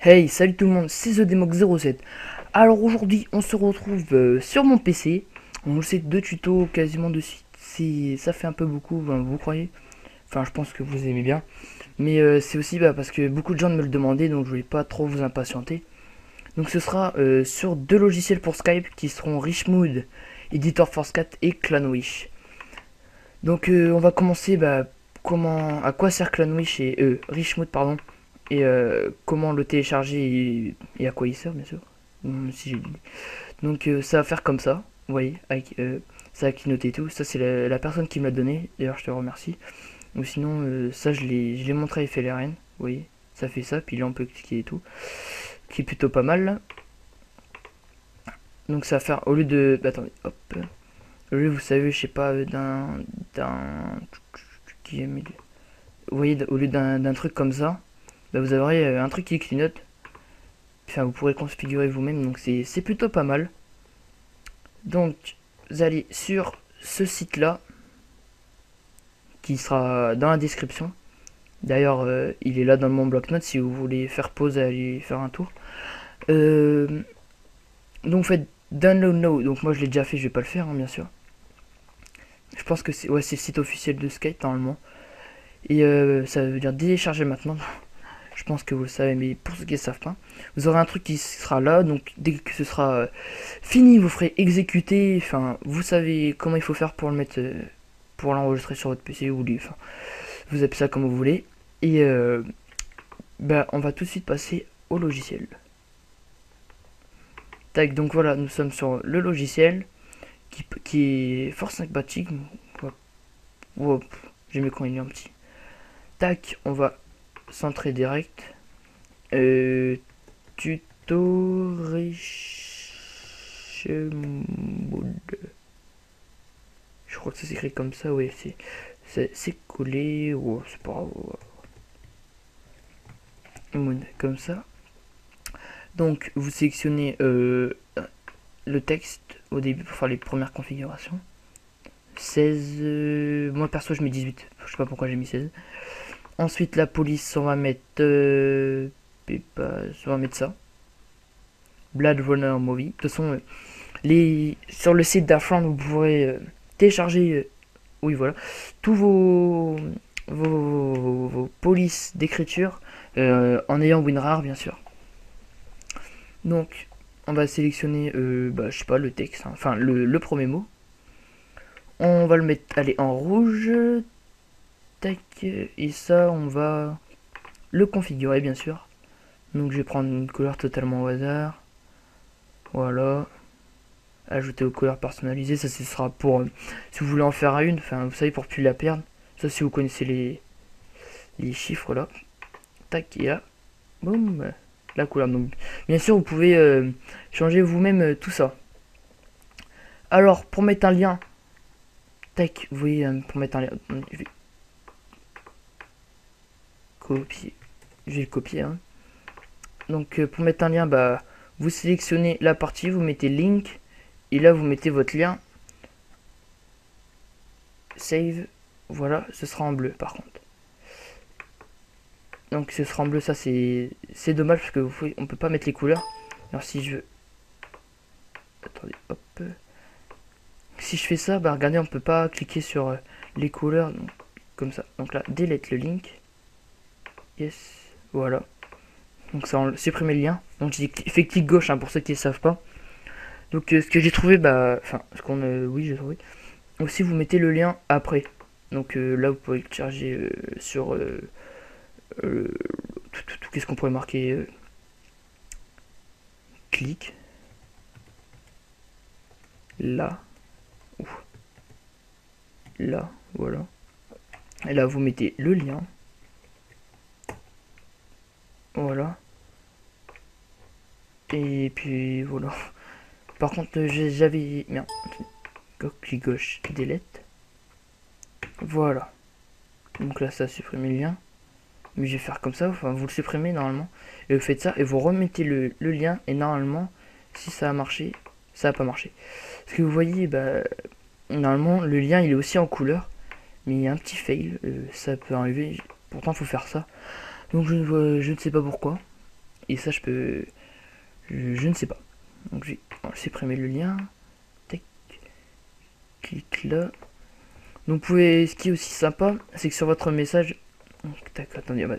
Hey, salut tout le monde, c'est TheDemoc07. Alors aujourd'hui, on se retrouve sur mon PC. On sait deux tutos quasiment de suite. Ça fait un peu beaucoup, hein, vous croyez? Enfin, je pense que vous aimez bien. Mais c'est aussi parce que beaucoup de gens me le demandaient, donc je voulais pas trop vous impatienter. Donc ce sera sur deux logiciels pour Skype qui seront Richmood, Editor Force 4 et Clanwish. Donc on va commencer à quoi sert Clanwish et Richmood pardon, et comment le télécharger et à quoi il sert bien sûr. Si j'ai dit. Donc ça va faire comme ça, vous voyez, avec ça a clinoté et tout. Ça c'est la personne qui me l'a donné, d'ailleurs je te remercie. Ou sinon ça je l'ai montré à FLRN, vous voyez, ça fait ça, puis là on peut cliquer et tout, qui est plutôt pas mal là. Donc ça va faire au lieu de. Attendez, hop. Au lieu, vous savez, je sais pas, d'un. Vous voyez, au lieu d'un truc comme ça, vous aurez un truc qui clignote. Enfin, vous pourrez configurer vous-même, donc c'est plutôt pas mal. Donc, vous allez sur ce site-là, qui sera dans la description. D'ailleurs, il est là dans mon bloc-notes si vous voulez faire pause et aller faire un tour. Euh, donc, vous faites Download Now. Donc, moi, je l'ai déjà fait, je vais pas le faire, hein, bien sûr. Je pense que c'est le site officiel de Skype, normalement. Et ça veut dire télécharger maintenant. Je pense que vous le savez, mais pour ceux qui ne savent pas, vous aurez un truc qui sera là. Donc, dès que ce sera fini, vous ferez exécuter. Enfin, vous savez comment il faut faire pour le mettre. Pour l'enregistrer sur votre PC ou enfin, vous appelez ça comme vous voulez. Et on va tout de suite passer au logiciel. Tac, donc voilà, nous sommes sur le logiciel qui est fort sympathique. Wow, j'ai mis quand il est un petit. Tac, on va centrer direct. Tuto riche mode. Je crois que ça s'écrit comme ça, oui, c'est collé, oh, c'est pas grave. Mode comme ça. Donc vous sélectionnez le texte au début pour faire les premières configurations. 16, moi perso je mets 18, je sais pas pourquoi j'ai mis 16. Ensuite la police on va mettre on va mettre ça. Blade Runner Movie. De toute façon, sur le site d'Afran, vous pourrez télécharger, oui voilà, tous vos polices d'écriture en ayant WinRAR bien sûr. Donc, on va sélectionner, je sais pas, le texte, hein, enfin le premier mot. On va le mettre, allez, en rouge, tac, et ça, on va le configurer bien sûr. Donc, je vais prendre une couleur totalement au hasard. Voilà. Ajouter aux couleurs personnalisées, ça ce sera pour si vous voulez en faire une, enfin vous savez pour plus la perdre. Ça si vous connaissez les chiffres là. Tac et là, boum, la couleur. Donc bien sûr vous pouvez changer vous-même tout ça. Alors pour mettre un lien, tac, vous voyez pour mettre un lien, je vais copier, je vais le copier. Hein. Donc pour mettre un lien, vous sélectionnez la partie, vous mettez link et là vous mettez votre lien. Save, voilà, ce sera en bleu par contre. Donc ce sera en bleu, ça c'est dommage parce que on peut pas mettre les couleurs. Alors si je attendez, hop. Si je fais ça, regardez, on peut pas cliquer sur les couleurs donc, comme ça. Donc là, delete le link. Yes, voilà. Donc ça supprimer le lien. Donc j'ai fait clic gauche hein, pour ceux qui ne savent pas. Donc ce que j'ai trouvé, enfin, oui j'ai trouvé. Aussi vous mettez le lien après. Donc là vous pouvez le charger sur qu'est-ce qu'on pourrait marquer clic là ou là, voilà. Et là vous mettez le lien. Voilà. Et puis voilà. Par contre j'avais. Merde. Clic gauche, delete. Voilà. Donc là ça supprime le lien. Mais je vais faire comme ça, enfin vous le supprimez normalement. Et vous faites ça et vous remettez le lien. Et normalement, si ça a marché, ça a pas marché. Parce que vous voyez, normalement le lien il est aussi en couleur. Mais il y a un petit fail, ça peut arriver. Pourtant faut faire ça. Donc je ne sais pas pourquoi. Et ça, je peux... Je ne sais pas. Donc, je vais supprimer le lien. Tac. Clique là. Donc, vous pouvez... Ce qui est aussi sympa, c'est que sur votre message... Tac, attendez, on va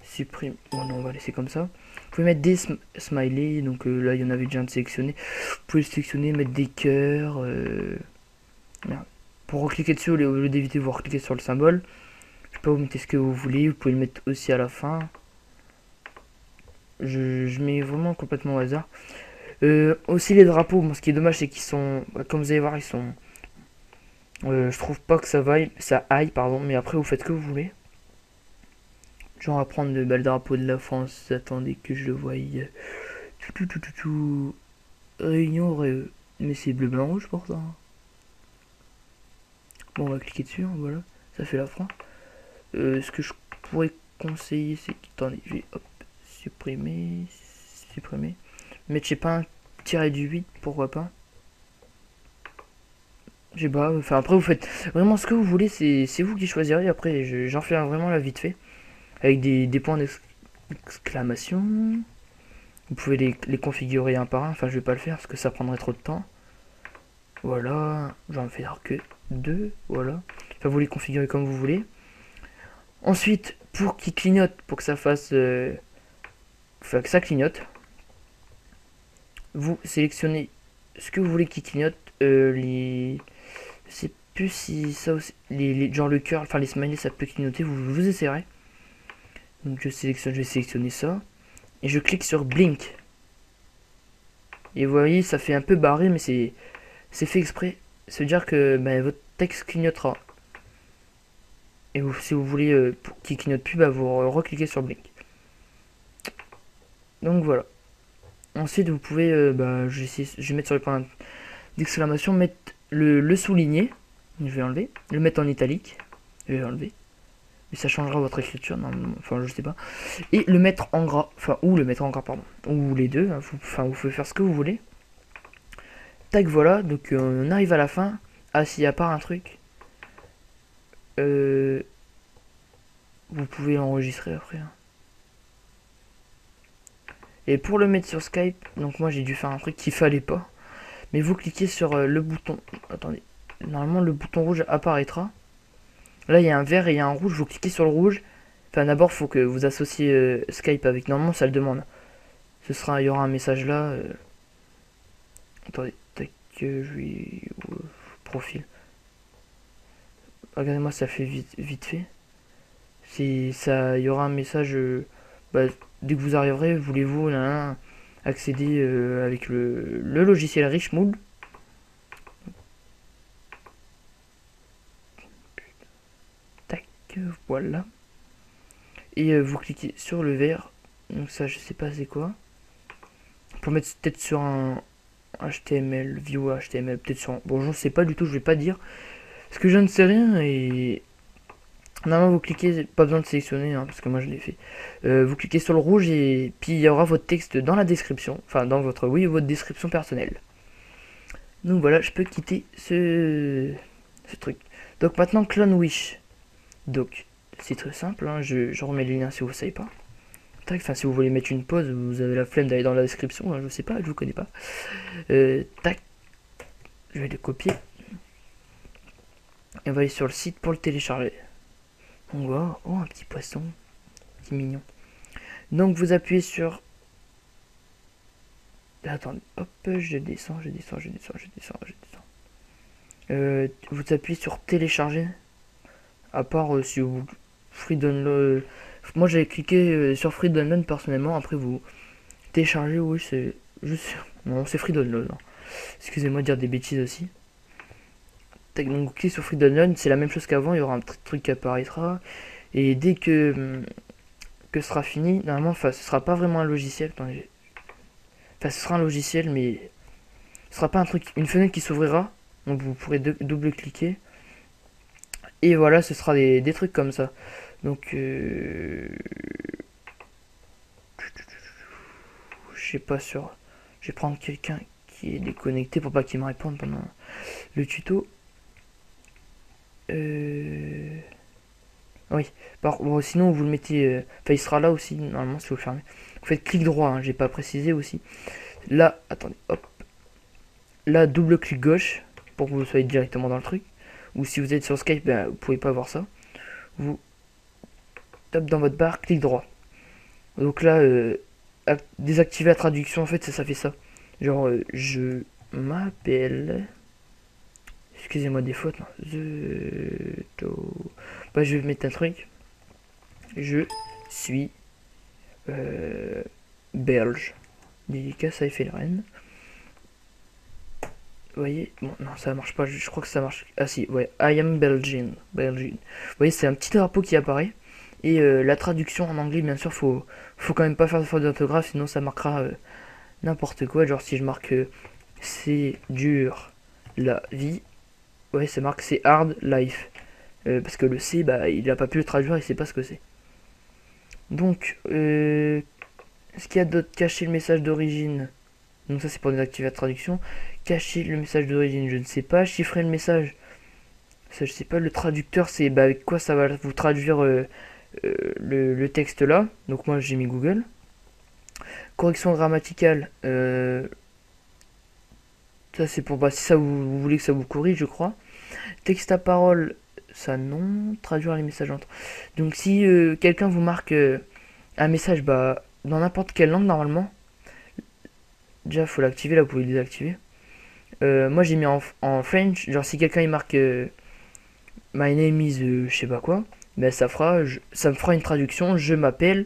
supprimer... Bon, non, on va laisser comme ça. Vous pouvez mettre des smileys. Donc, là, il y en avait déjà un de sélectionné. Vous pouvez le sélectionner, mettre des cœurs. Merde. Pour recliquer dessus, au lieu d'éviter, vous recliquez sur le symbole. Je peux vous mettre ce que vous voulez. Vous pouvez le mettre aussi à la fin. Je mets vraiment complètement au hasard. Aussi les drapeaux, bon, ce qui est dommage c'est qu'ils sont, comme vous allez voir, ils sont, je trouve pas que ça aille, pardon, mais après vous faites que vous voulez. Genre on va prendre le drapeau de la France, attendez que je le voie. Réunion, mais c'est bleu, blanc, rouge pour ça. Bon, on va cliquer dessus, hein, voilà, ça fait la France. Ce que je pourrais conseiller, c'est attendez, je vais hop, supprimer. Mais je sais pas, un tiré du 8, pourquoi pas. J'ai pas, enfin après vous faites vraiment ce que vous voulez, c'est vous qui choisirez. Après j'en fais vraiment la vite fait. Avec des points d'exclamation. Vous pouvez les configurer un par un, enfin je vais pas le faire parce que ça prendrait trop de temps. Voilà, j'en fais que 2, voilà. Enfin vous les configurez comme vous voulez. Ensuite, pour qu'il clignote, pour que ça fasse... enfin que ça clignote, vous sélectionnez ce que vous voulez qu'il clignote. Je sais plus si ça aussi, genre le cœur, enfin les smileys ça peut clignoter, vous essayerez. Donc je vais sélectionner ça. Et je clique sur Blink. Et vous voyez, ça fait un peu barré, mais c'est fait exprès. Ça veut dire que votre texte clignotera. Et si vous voulez qu'il clignote plus, vous recliquez sur Blink. Donc voilà. Ensuite, vous pouvez, je vais mettre sur le point d'exclamation, mettre le souligner. Je vais enlever. Le mettre en italique. Je vais enlever. Mais ça changera votre écriture, normalement. Enfin, je sais pas. Et le mettre en gras. Enfin, ou le mettre en gras, pardon. Ou les deux. Hein, vous pouvez faire ce que vous voulez. Tac, voilà. Donc, on arrive à la fin. Ah, s'il y a pas un truc. Vous pouvez enregistrer après. Hein. Et pour le mettre sur Skype, donc moi j'ai dû faire un truc qu'il fallait pas. Mais vous cliquez sur le bouton. Attendez. Normalement, le bouton rouge apparaîtra. Là, il y a un vert et il y a un rouge. Vous cliquez sur le rouge. Enfin, d'abord, il faut que vous associez Skype avec. Normalement, ça le demande. Il y aura un message là. Attendez, tac, je vais profil. Regardez-moi, ça fait vite fait. Il y aura un message. Dès que vous arriverez, voulez-vous accéder avec le logiciel Richmood. Tac, voilà. Et vous cliquez sur le vert. Donc ça, je sais pas c'est quoi. Pour mettre peut-être sur un HTML, view HTML, peut-être sur un... Bon, je ne sais pas du tout, je vais pas dire. Parce que je ne sais rien et... Normalement, vous cliquez, pas besoin de sélectionner, hein, parce que moi je l'ai fait. Vous cliquez sur le rouge et puis il y aura votre texte dans la description. Enfin, dans votre description personnelle. Donc voilà, je peux quitter ce truc. Donc maintenant, Clone Wish. Donc, c'est très simple, hein, je remets les liens si vous ne savez pas. Tac, si vous voulez mettre une pause, vous avez la flemme d'aller dans la description, hein, je sais pas, je vous connais pas. Tac, je vais le copier. Et on va aller sur le site pour le télécharger. On voit, oh un petit poisson, petit mignon. Donc vous appuyez sur... Attendez, hop, je descends. Vous appuyez sur télécharger. À part si vous... Free download... Moi j'avais cliqué sur free download personnellement, après vous téléchargez, oui c'est... Non, c'est free download. Hein. Excusez-moi de dire des bêtises aussi. Donc vous cliquez sur free download, c'est la même chose qu'avant, il y aura un truc qui apparaîtra. Et dès que ce sera fini, normalement, ce sera pas vraiment un logiciel. Attendez. Enfin, ce sera un logiciel, mais ce sera pas un truc, une fenêtre qui s'ouvrira. Donc vous pourrez double-cliquer. Et voilà, ce sera des trucs comme ça. Donc, je sais pas sur. Je vais prendre quelqu'un qui est déconnecté pour pas qu'il me réponde pendant le tuto. Oui, bon, sinon vous le mettez, enfin il sera là aussi normalement si vous le fermez. Vous faites clic droit, hein, j'ai pas précisé aussi. Là, attendez, hop, là double clic gauche pour que vous soyez directement dans le truc. Ou si vous êtes sur Skype, ben, vous pouvez pas voir ça. Vous tapez dans votre barre, clic droit. Donc là, désactiver la traduction, en fait ça fait ça. Genre, je m'appelle... Excusez-moi des fautes, non. Bah, je vais mettre un truc. Je suis belge. Dédicace à Effelren. Vous voyez, bon, non, ça marche pas, je crois que ça marche. Ah si, ouais, I am Belgian. Belgian. Vous voyez, c'est un petit drapeau qui apparaît. Et la traduction en anglais, bien sûr, faut quand même pas faire de faute d'orthographe, sinon ça marquera n'importe quoi. Genre, si je marque c'est dur la vie, ouais, ça marque c'est hard life. Parce que le C, bah, il a pas pu le traduire, il sait pas ce que c'est. Donc, ce qu'il y a d'autre? Cacher le message d'origine. Donc ça c'est pour désactiver la traduction. Cacher le message d'origine, je ne sais pas. Chiffrer le message, ça je sais pas. Le traducteur, c'est bah, avec quoi ça va vous traduire le texte là. Donc moi j'ai mis Google. Correction grammaticale, ça c'est pour bah, si ça vous voulez que ça vous corrige, je crois. Texte à parole, ça non. Traduire les messages entre. Donc si quelqu'un vous marque un message bah, dans n'importe quelle langue normalement, déjà faut l'activer, là vous pouvez le désactiver. Moi j'ai mis en French, genre si quelqu'un il marque My name is je sais pas quoi, ben ça me fera une traduction, je m'appelle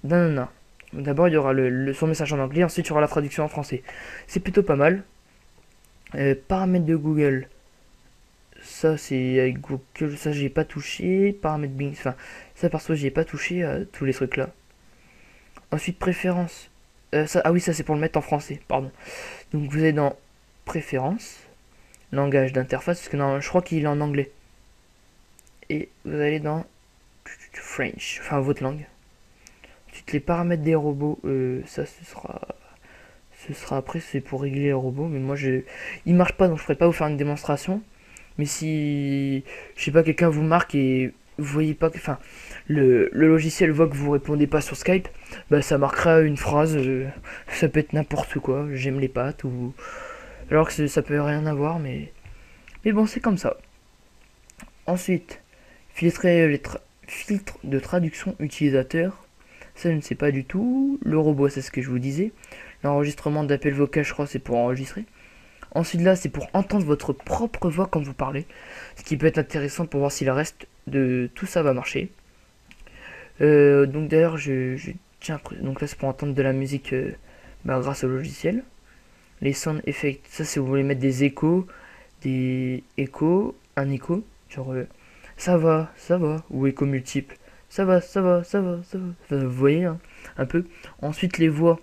nanana. D'abord il y aura son message en anglais, ensuite il y aura la traduction en français. C'est plutôt pas mal. Paramètres de Google, ça c'est avec Google, ça j'ai pas touché. Paramètres Bing, enfin ça perso j'ai pas touché à tous les trucs là. Ensuite préférences, ah oui ça c'est pour le mettre en français, pardon. Donc vous allez dans préférences, langage d'interface, parce que non, je crois qu'il est en anglais. Et vous allez dans French, enfin votre langue. Ensuite les paramètres des robots, ça ce sera après, c'est pour régler les robots, mais moi il marche pas donc je ferai pas vous faire une démonstration. Mais si je sais pas quelqu'un vous marque et vous voyez pas que, enfin le logiciel voit que vous répondez pas sur Skype, bah ça marquera une phrase, ça peut être n'importe quoi, j'aime les pâtes ou alors que ça peut rien avoir, mais bon c'est comme ça. Ensuite filtrer les filtres de traduction utilisateur. Ça, je ne sais pas du tout. Le robot, c'est ce que je vous disais. L'enregistrement d'appel vocal, je crois, c'est pour enregistrer. Ensuite, là, c'est pour entendre votre propre voix quand vous parlez. Ce qui peut être intéressant pour voir si le reste de tout ça va marcher. Donc, d'ailleurs, tiens, donc là, c'est pour entendre de la musique bah, grâce au logiciel. Les sound effects, ça, c'est vous voulez mettre des échos, un écho, genre ça va, ou écho multiple. Ça va, ça va, ça va, ça va. Enfin, vous voyez, hein, un peu. Ensuite, les voix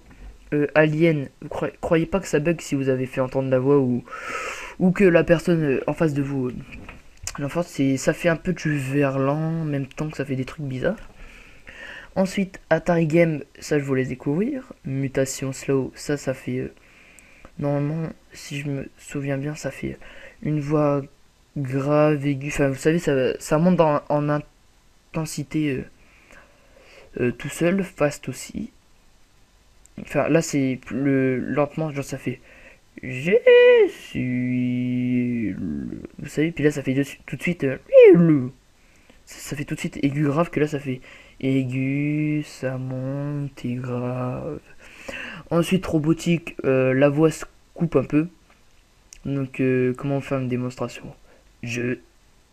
aliens. Vous croyez pas que ça bug si vous avez fait entendre la voix ou que la personne en face de vous. L'enfant, ça fait un peu du verlan en même temps que ça fait des trucs bizarres. Ensuite, Atari Game, ça je vous laisse découvrir. Mutation slow, ça fait. Normalement, si je me souviens bien, ça fait une voix grave, aiguë. Enfin, vous savez, ça monte en intensité tout seul, fast aussi. Enfin, là, c'est lentement, genre ça fait je suis. Vous savez, puis là, ça fait tout de suite. Ça fait tout de suite aigu grave, que là, ça fait aigu, ça monte et grave. Ensuite, robotique, la voix se coupe un peu. Donc, comment faire une démonstration? Je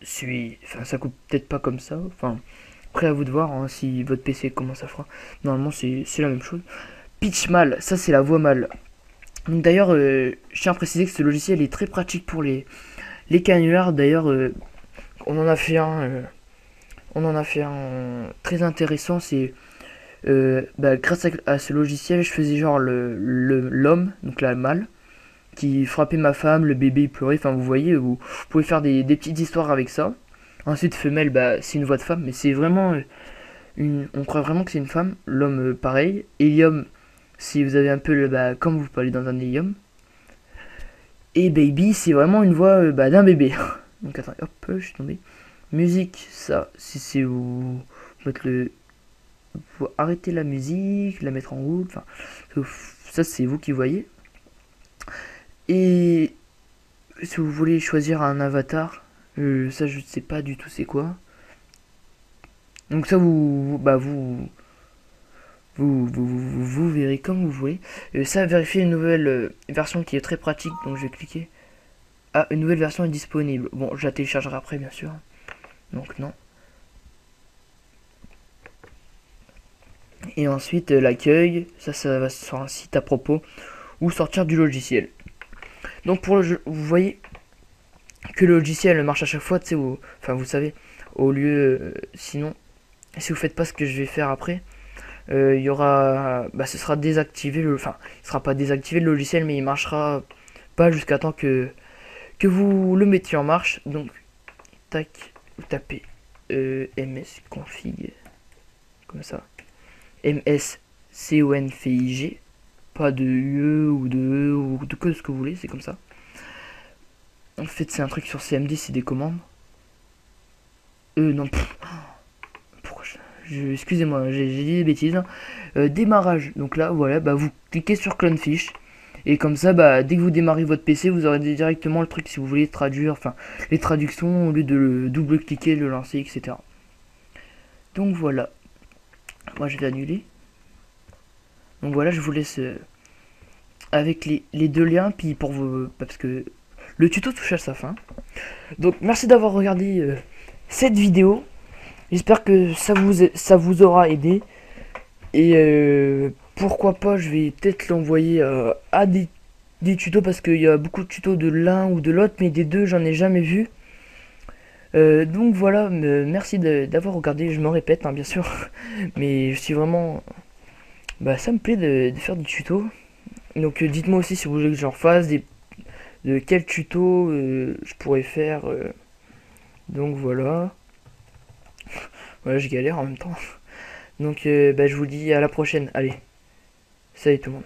suis. Enfin, ça coupe peut-être pas comme ça. Enfin, après, à vous de voir hein, si votre PC comment ça fera. Normalement, c'est la même chose. Pitch mal, ça c'est la voix mal. Donc d'ailleurs, je tiens à préciser que ce logiciel est très pratique pour les canulars. D'ailleurs, on en a fait un très intéressant. C'est bah, grâce à ce logiciel, je faisais genre l'homme, donc la mâle, qui frappait ma femme, le bébé il pleurait. Enfin, vous voyez, vous pouvez faire des petites histoires avec ça. Ensuite, femelle, bah, c'est une voix de femme, mais c'est vraiment on croit vraiment que c'est une femme. L'homme, pareil. Hélium, si vous avez un peu bah, comme vous parlez dans un hélium. Et baby, c'est vraiment une voix bah, d'un bébé. Donc attends, hop, je suis tombé. Musique, ça, si c'est vous mettre vous arrêter la musique, la mettre en route, enfin, ça c'est vous qui voyez. Et si vous voulez choisir un avatar, ça je sais pas du tout c'est quoi. Donc ça vous verrez comme vous voulez. Ça vérifier une nouvelle version qui est très pratique, donc je vais cliquer. Ah, une nouvelle version est disponible. Bon, je la téléchargerai après bien sûr. Donc non. Et ensuite l'accueil, ça va sur un site à propos ou sortir du logiciel. Donc pour le jeu, vous voyez que le logiciel marche à chaque fois, tu sais, enfin vous savez, au lieu, sinon, si vous faites pas ce que je vais faire après, il y aura, ce sera désactivé, enfin, il sera pas désactivé le logiciel, mais il marchera pas jusqu'à temps que vous le mettiez en marche. Donc, tac, vous tapez msconfig, comme ça, msconfig, pas de UE ou de E ou de que ce que vous voulez, c'est comme ça. En fait, c'est un truc sur CMD, c'est des commandes. Non, pourquoi excusez-moi, j'ai dit des bêtises. Démarrage. Donc là, voilà, vous cliquez sur Clonefish. Et comme ça, dès que vous démarrez votre PC, vous aurez directement le truc si vous voulez traduire, enfin, les traductions au lieu de le double-cliquer, le lancer, etc. Donc voilà. Moi, je vais annuler. Donc voilà, je vous laisse avec les deux liens, puis pour vous, parce que le tuto touche à sa fin. Donc merci d'avoir regardé cette vidéo. J'espère que ça vous aura aidé. Et pourquoi pas, je vais peut-être l'envoyer à des tutos parce qu'il y a beaucoup de tutos de l'un ou de l'autre, mais des deux, j'en ai jamais vu. Donc voilà, merci d'avoir regardé, je me répète, hein, bien sûr. Mais je suis vraiment... ça me plaît de faire des tutos. Donc dites-moi aussi si vous voulez que j'en fasse, de quel tuto je pourrais faire. Donc voilà. Voilà, je galère en même temps. Donc je vous dis à la prochaine. Allez, salut tout le monde.